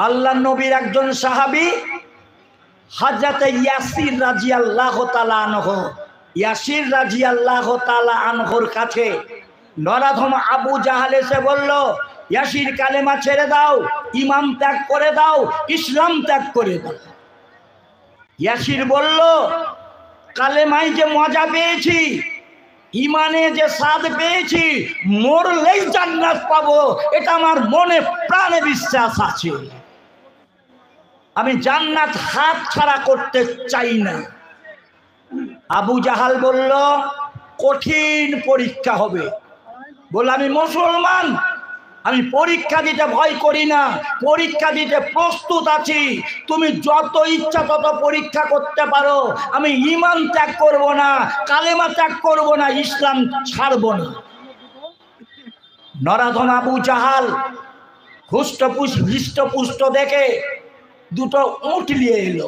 আল্লাহ নবীর একজন সাহাবী হযরত ইয়াসির রাদিয়াল্লাহু তাআলা আনহু, ইয়াসির রাদিয়াল্লাহু তাআলা আনহুর কাছে নরাধম আবু জাহাল এসে বলল, ইয়াসির কালেমা ছেড়ে দাও, ইমান ত্যাগ করে দাও, ইসলাম ত্যাগ করে দাও। ইয়াসির বলল, কালেমায় যে মজা পেয়েছি, ইমানে যে স্বাদ পেয়েছি, মরলেই জান্নাত পাবো, এটা আমার মনে প্রাণে বিশ্বাস আছে। আমি জান্নাত হাত ছাড়া করতে চাই না। আবু জাহাল বলল, কঠিন পরীক্ষা হবে। বলল, আমি মুসলমান, আমি পরীক্ষা দিতে ভয় করি না, পরীক্ষা দিতে প্রস্তুত আছি। তুমি যত ইচ্ছা তত পরীক্ষা করতে পারো, আমি ঈমান ত্যাগ করব না, কালেমা ত্যাগ করব না, ইসলাম ছাড়ব না। নরাধম আবু জাহাল হৃষ্টপুষ্ট দেখে দুটো উট নিয়ে এলো।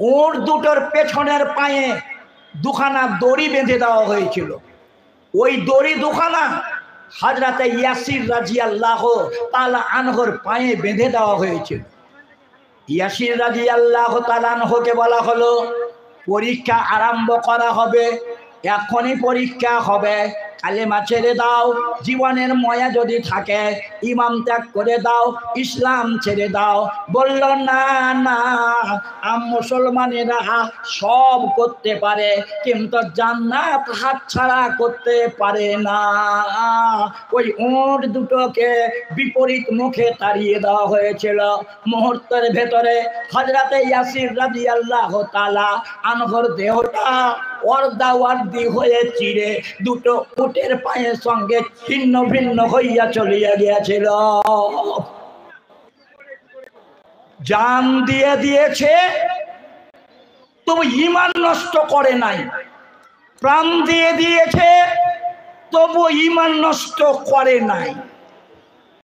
ওর দুটোর পেছনের পায়ে দুখানা দড়ি বেঁধে দেওয়া হয়েছিল। ওই দড়ি দুখানা হযরতে ইয়াসির রাদিয়াল্লাহু তাআলা আনহুর পায়ে বেঁধে দেওয়া হয়েছিল। ইয়াসির রাদিয়াল্লাহু তাআলা আনহুকে বলা হলো, পরীক্ষা আরম্ভ করা হবে, এখনই পরীক্ষা হবে। কালেমা ছেড়ে দাও, জীবনের ময়া যদি থাকে ইমান ত্যাগ করে দাও, ইসলাম ছেড়ে দাও। বলল, না না, মুসলমানেরা সব করতে পারে, কিন্তু জান্নাত হাতছাড়া করতে পারে না। ওই উট দুটোকে বিপরীত মুখে তাড়িয়ে দেওয়া হয়েছিল। মুহূর্তের ভেতরে হযরতে ইয়াসির রাদিয়াল্লাহু তাআলা আনহুর দেহটা ওয়ার্দি হয়ে চিরে দুটো উটের পায়ের সঙ্গে ছিন্ন ভিন্ন হইয়া চলিয়া গিয়েছিল। জান দিয়ে দিয়েছে, তবু ঈমান নষ্ট করে নাই। প্রাণ দিয়ে দিয়েছে, তবু ঈমান নষ্ট করে নাই।